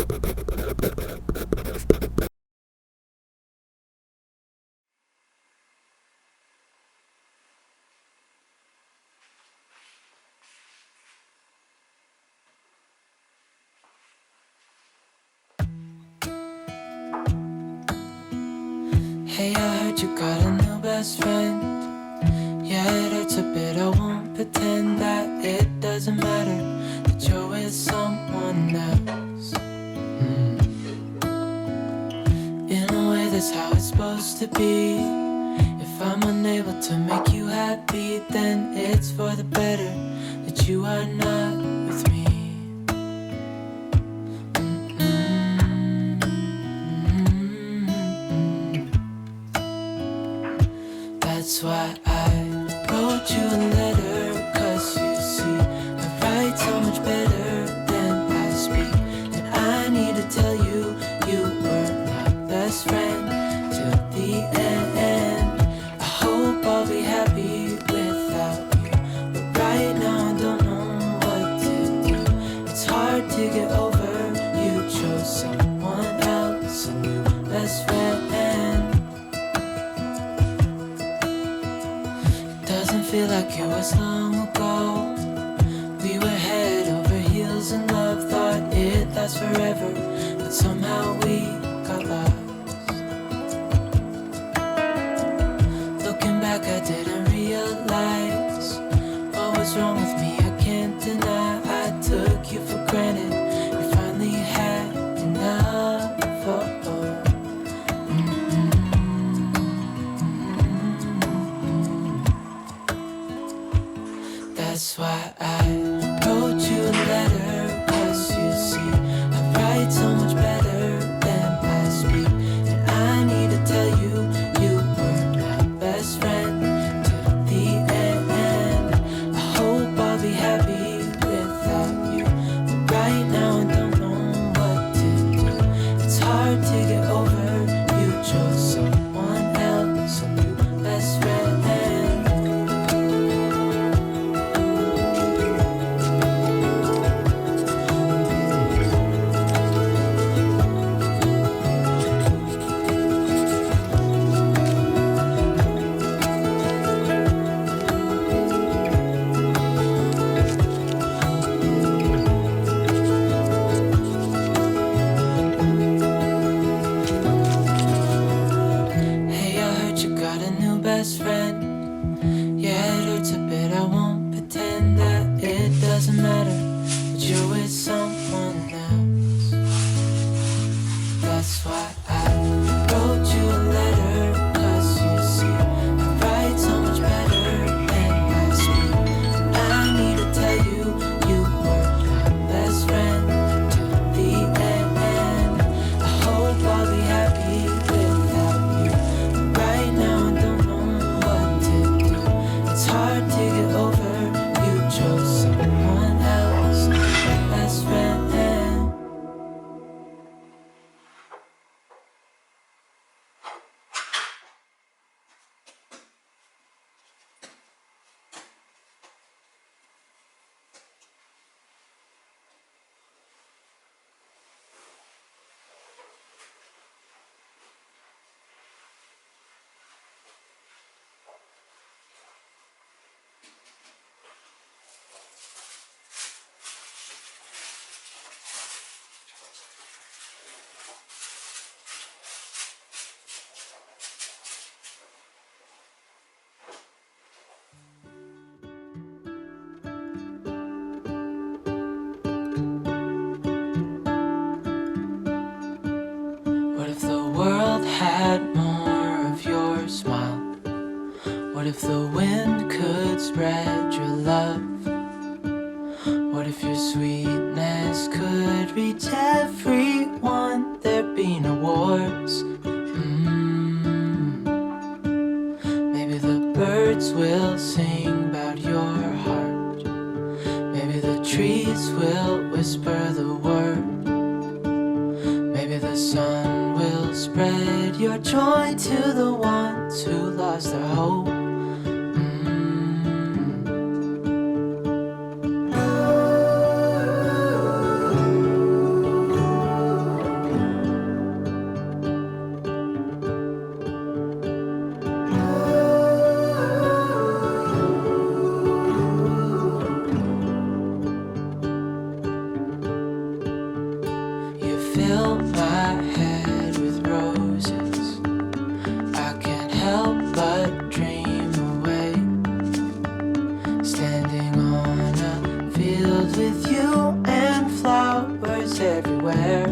Hey, I heard you got a new best friend. Yeah, it hurts a bit, I won't pretend that it doesn't matter that you're with someone else. In a way, that's how it's supposed to be. If I'm unable to make you happy, then it's for the better that you are not with me. That's why I wrote you a letter, 'cause you see, I write so much better than I speak. And I need to tell you, you were my best friend till the end. I hope I'll be happy without you, but right now I don't know what to do. It's hard to get over, you chose someone else, a new best friend. Doesn't feel like it was long ago. We were head over heels in love, thought it lasts forever, but somehow we got lost. Looking back, I didn't realize what was wrong with me. I can't deny I took you for granted. You finally had enough. That's why I wrote you a letter, 'cause you see, I write so much better than I speak. And I need to tell you, you were my best friend till the end. I hope I'll be happy without you, but right now I don't know what to do. It's hard to get over, you chose someone else, a new best friend. Best friend, yeah, it hurts a bit, I won't pretend that it doesn't matter that you're with someone else. That's why I wrote you a letter, 'cause you see, I write so much better than I speak. And I need to tell you, you were my best friend till the end. I hope I'll be happy without you, but right now I don't know what to do. It's hard to get over, you chose someone else, my best friend. What if the world had more of your smile? What if the wind could spread your love? What if your sweetness could reach everyone? There'd be no wars. Maybe the birds will sing about your heart. Maybe the trees will whisper the word. Maybe the sun will spread your joy to the ones who lost their hope. fill my head with roses. I can't help but dream away, standing on a field with you and flowers everywhere.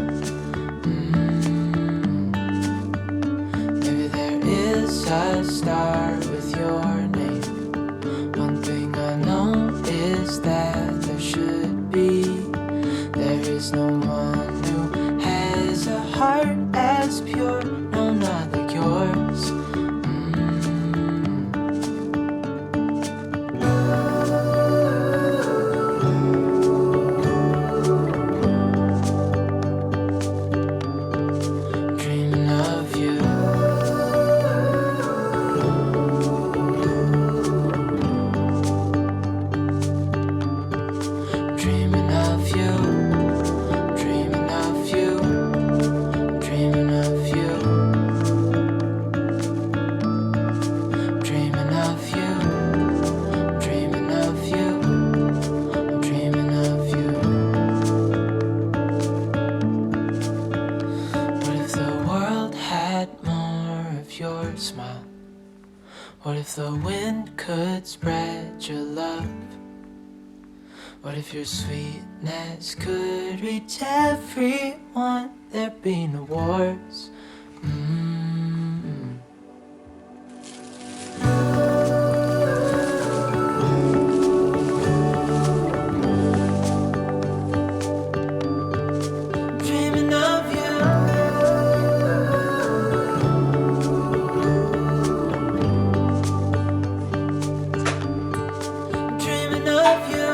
Maybe there is a star with your name. One thing I know is that there should be. There is no one who has a heart as pure, no, not like yours. Dreaming of you. Dreaming of you. Dreaming of you. Dreaming of you. Dreaming of you. Dreaming of you. I'm dreaming of you. What if the world had more of your smile? What if the wind could spread your love? What if your sweetness could reach everyone? There'd be no wars. Dreaming of you. Dreaming of you.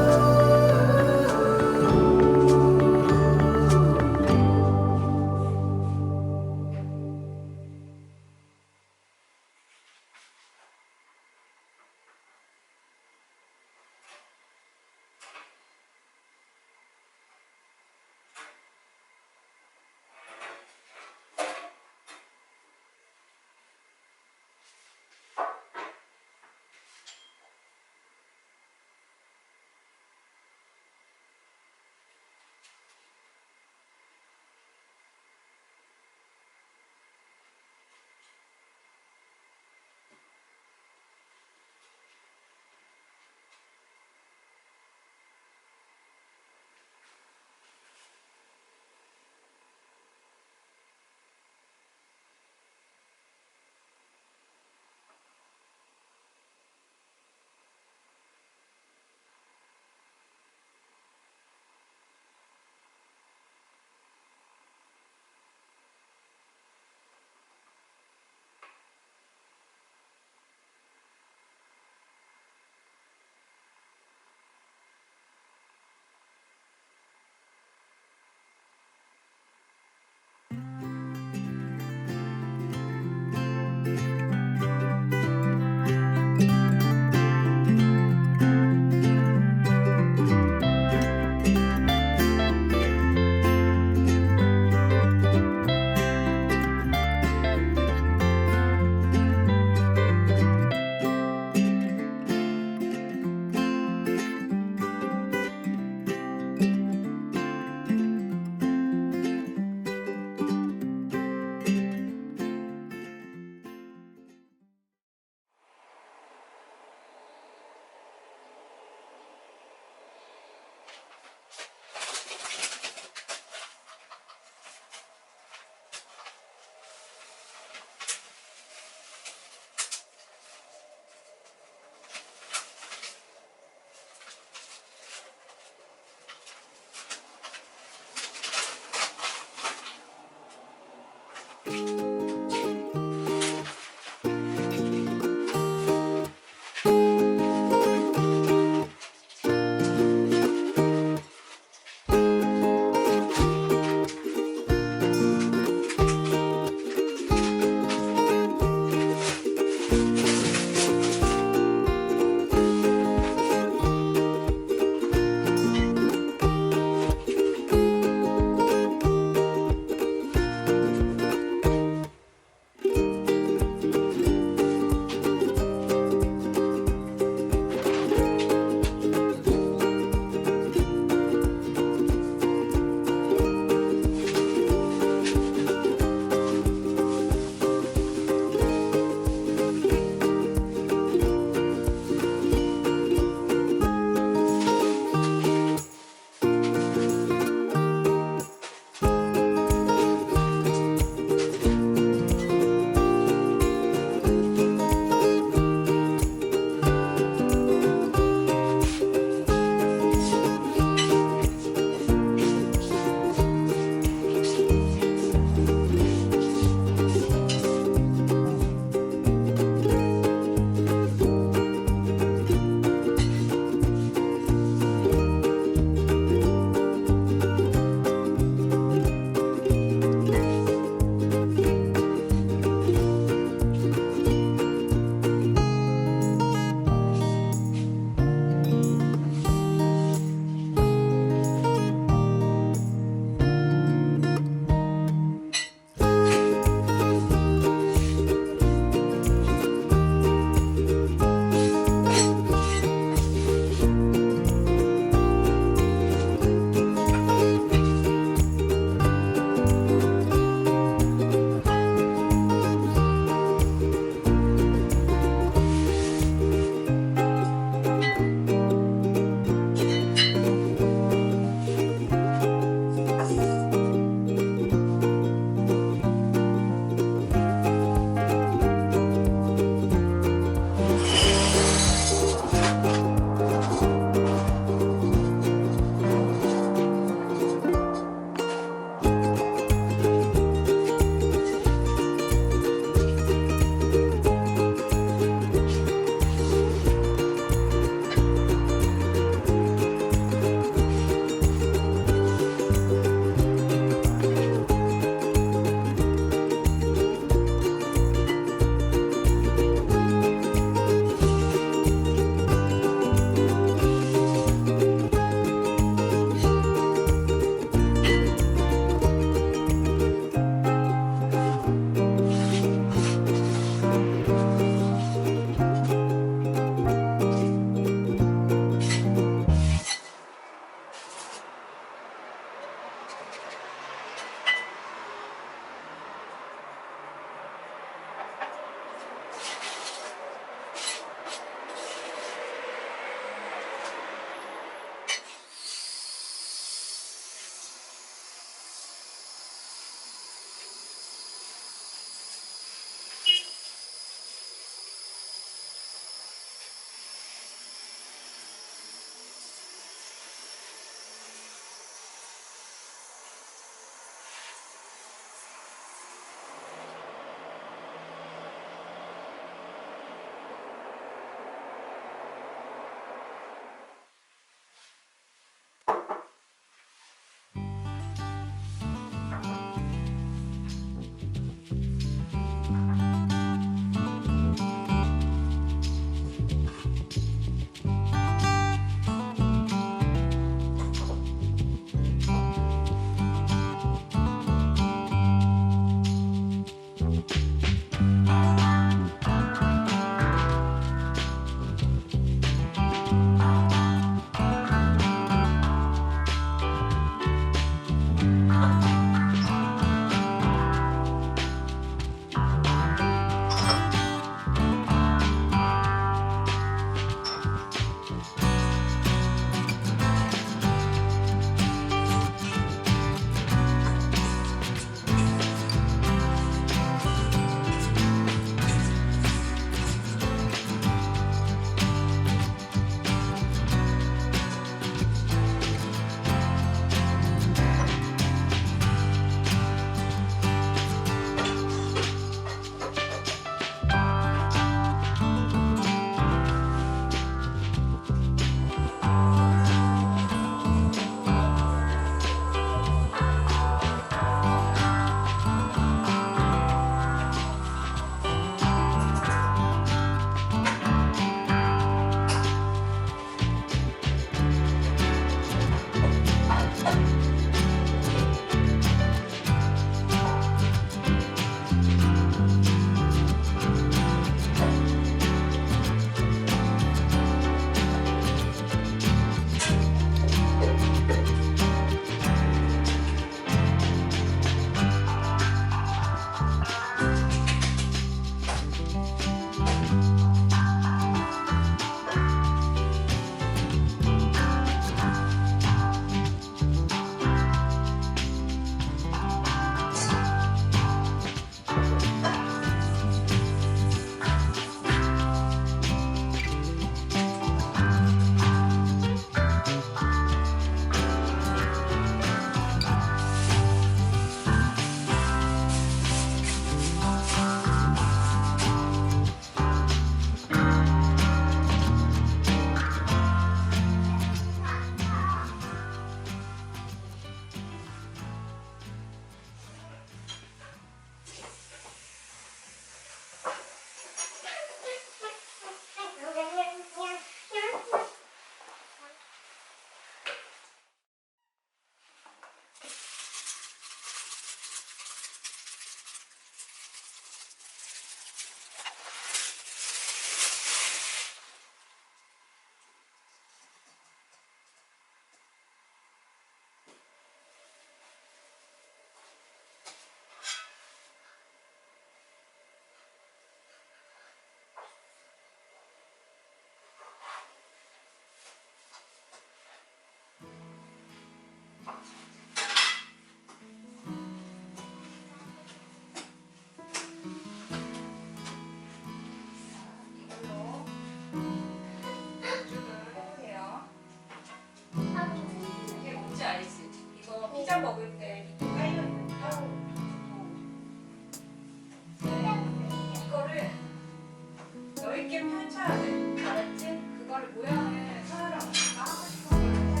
있게 펼쳐야 돼. 알았지? 그거를 모양을 서열을 엄마가 하고 싶은 걸로 해봐.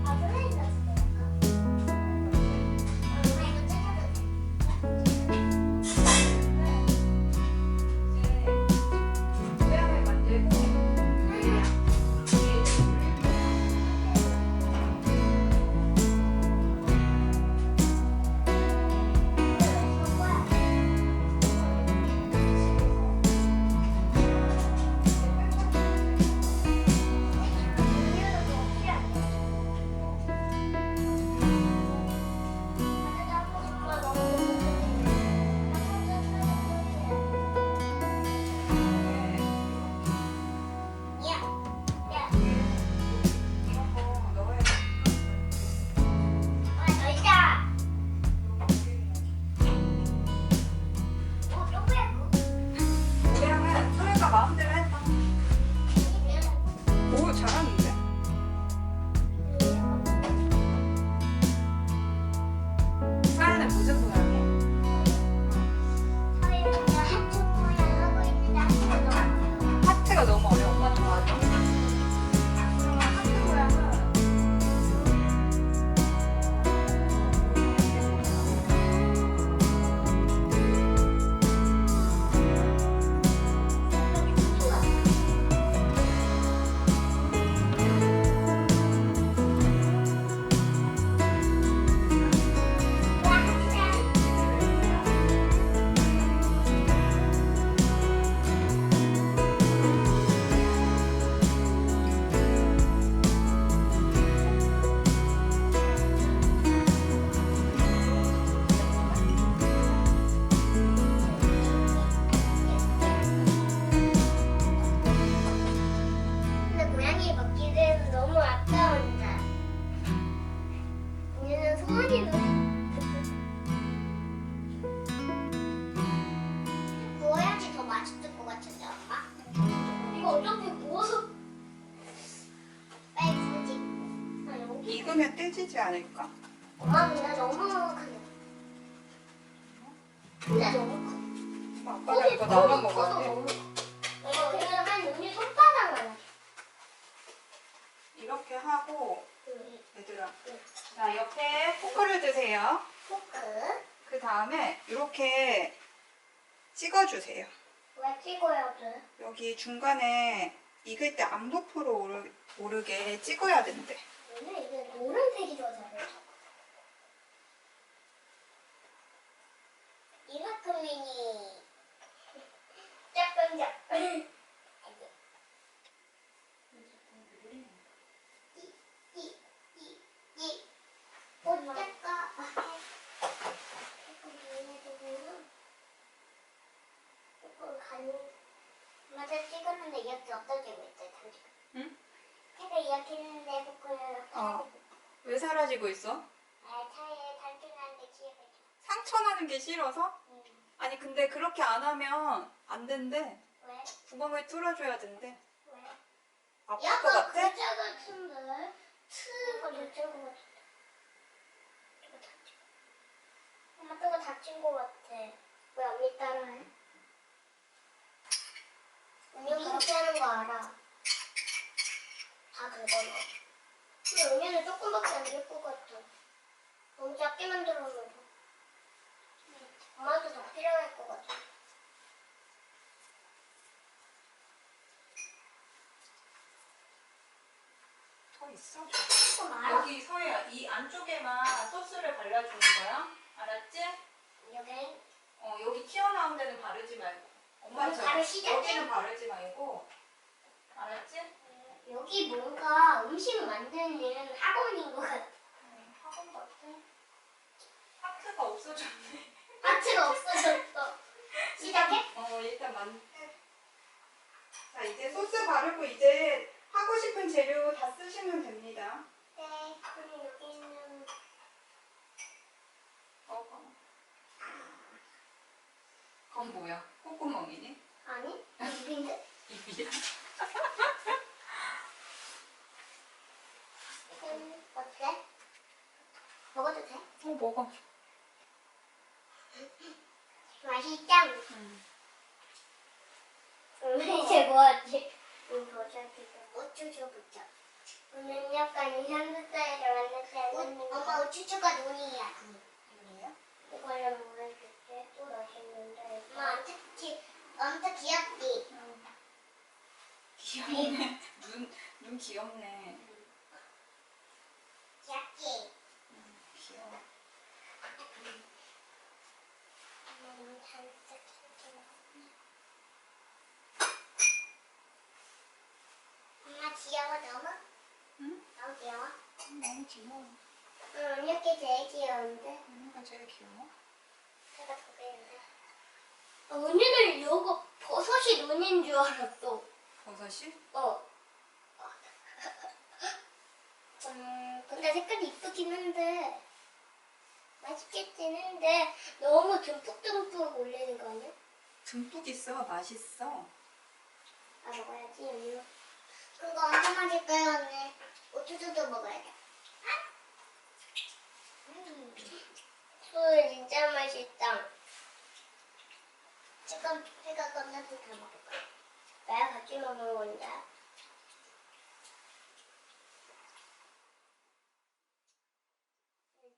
아, 선생님 같은데 약간. 엄마 이거 찢어도 돼? 이제 모양을 만들고 이런 거 넣어야 돼. 모양은 소희가 마음대로 했다. 오, 잘하는데? 사연은 무슨 모양이야? 하트가 너무 어려워. 엄마 좀 와줘. 그러면 하트 모양은 근데 고양이 먹기는 너무 아까운데. 얘는 소원이는 구워야지 더 맛있을 것 같은데, 엄마? 이거 어차피 구워서 빨리 구우지. 아, 여기. 익으면 떼지지 않을까? 엄마 근데 너무 크네. 근데 너무 커. 아빠가 이거 나눠 먹어야 돼. 너무 커. 이거 그냥 한 언니 손바닥만 해. 이렇게 하고 그 얘들아, 자 옆에 포크를 드세요. 포크. 그 다음에 이렇게 찍어주세요. 왜 찍어야 돼? 여기 중간에 익을 때 안 부풀어 오르게 찍어야 된대. 원래 이게 노란색이 더 잘해. 이만큼이니 작은 이 어떨까? 조금 간 맞아 찍었는데 이렇게 없어지고 있어요. 잠시만. 응? 제가 이렇게 했는데 조금 왜 사라지고 있어? 차에 단순한데 기회가 있어. 상처나는 게 싫어서? 아니 근데 그렇게 안 하면 안 된대. 왜? 구멍을 뚫어줘야 된대. 왜? 아플 것 약간 같아? 글자 같은데? 트가 글자 같은데? 이거 다친. 엄마 저거 다친 거 같아. 왜 언니 따라해? 언니 그렇게 하는 거 알아. 다 긁어놔. 근데 언니는 조금밖에 안 될 것 같아. 너무 작게 만들어놔서. 엄마도 더 필요할 것 같아. 더 있어. 조금 알아. 여기 서희야, 이 안쪽에만 소스를 발라주는 거야. 알았지? 여기 여기 튀어나온 데는 바르지 말고. 엄마처럼 바로 시작해? 여기는 바르지 말고. 알았지? 여기 뭔가 음식 만드는 학원인 것 같아. 학원 같아. 하트가 없어졌네. 하트가 없어졌어. 시작해? 일단 자, 이제 소스 바르고 이제 하고 싶은 재료 다 쓰시면 됩니다. 네. 그럼 여기는 그건 뭐야? 콧구멍이니? 아니 입인데. 입이야? 어때? 먹어도 돼? 먹어. 맛있죠? 응. 이제 뭐하지? 우쭈쭈부터. 오늘 약간 현수 스타일을 만났다는 엄마 우쭈쭈가 눈이야. 눈이에요? 이걸로 보여줄게. 또 맛있는데. 엄마 엄청 귀엽지? 귀엽네. 눈 귀엽네. 귀엽지? 귀여워. 엄마 너무 잘생겼어. 엄마 귀여워 너무? 응? 너무 귀여워? 너무 귀여워. 응, 이렇게 제일 귀여운데? 언니가 제일 귀여워. 제가 더 귀여운데? 언니는 이거 버섯이 눈인 줄 알았어. 버섯이? 어. 근데 색깔이 이쁘긴 한데 맛있겠긴 한데 너무 듬뿍듬뿍 올리는 거 아니야? 듬뿍 있어. 맛있어. 아 먹어야지 언니. 그거 언제 맛있어요 언니? 우쭈쭈도 먹어야 돼. 술 진짜 맛있다. 지금 해가 끝나서 다 먹을 거야. 나야 같이 먹는 건데.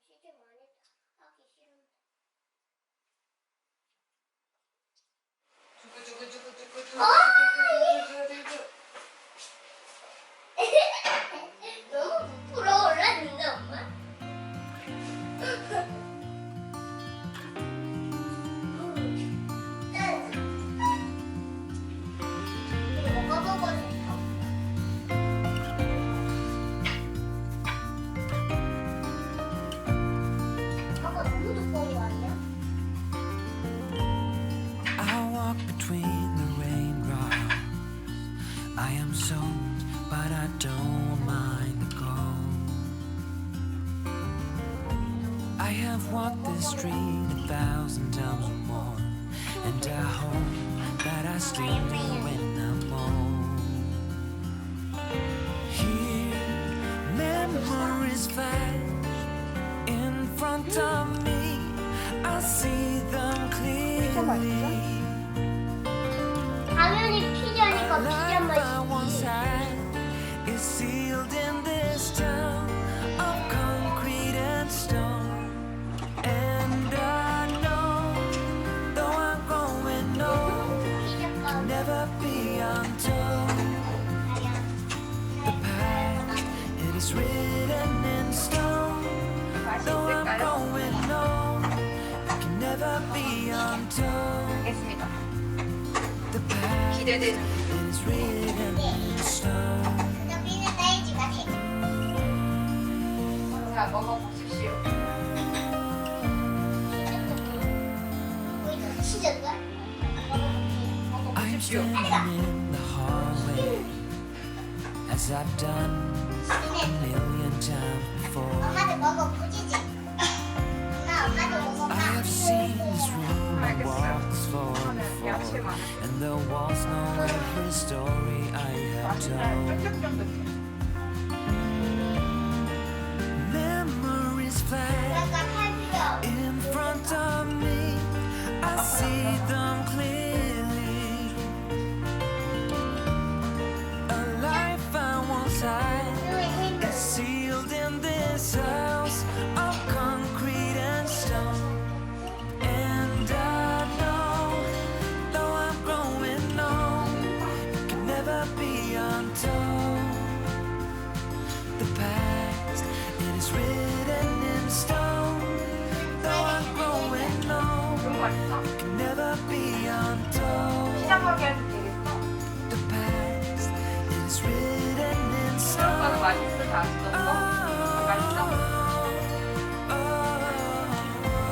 치즈 많이 하기 싫은데. 너무 부풀어 올랐는데 엄마? 이거 먹어보고 싶어. 아까 너무 두꺼운 거 아니야? I walk between the raindrops. I am soaked, but I don't mind the cold. I have walked this street 1,000 times or more, and I hope that I still do when I'm old. Here, memories flash in front of me. I see them clearly. 당연히 피자니까 피자 Life I once 맛이지. had is sealed in this town of concrete and stone. And I know, though I'm growing old, 피자가 never be untold. The past, it is written in stone. Though I'm 맛있을까요? growing old, it can never be untold. 알겠습니다. The past, 기대되는. it is written in stone. 여기는 사이즈가 돼. 자, 먹어보십시오. 이거 치즈인가? I'm 먹어보십시오. standing in the hallway as I've done a million times before. 엄마도 먹어보지지. 엄마도 먹어봐. I have seen this room and walks for 하면 야채 before, 많아. and the walls know every story I have told. 쫀득쫀득해. Memories flash 약간 팔비려. in front of me. I see them clearly. A life I once had is sealed in this house of concrete and stone. And I know, though I'm growing old, it can never be untold. The past, it is written in stone. Though I'm growing old, 너무 맛있어. it can never be untold. 피자 가게 해도 되겠어? The past, it is written in 수영과도 stone. 맛있어. 다 맛있어? 맛있어?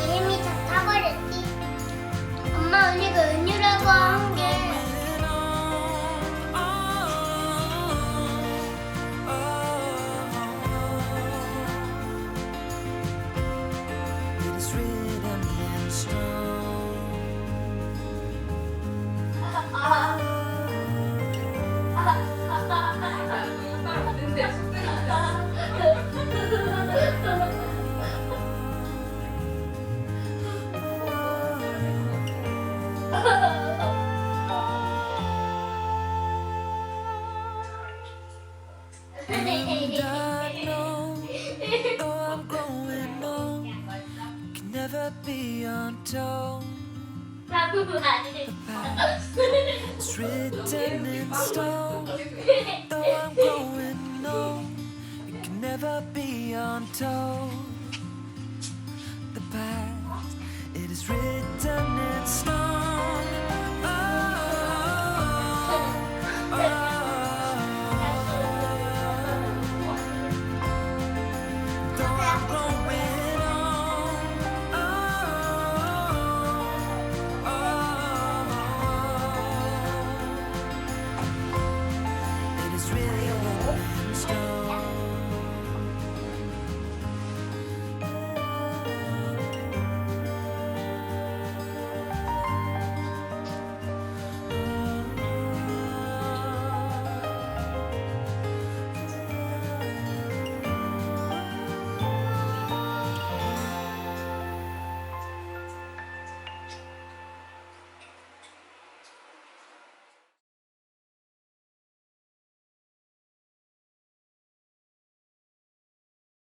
이름이 다 타버렸지. 엄마 언니가 은유라고 한 게. It is written in stone. 근데 숙제인데. And I know, though I'm growing old, can never be untold. 라고 말해. It's written in stone. Though I'm growing old, it can never be untold. The past, it is written in stone.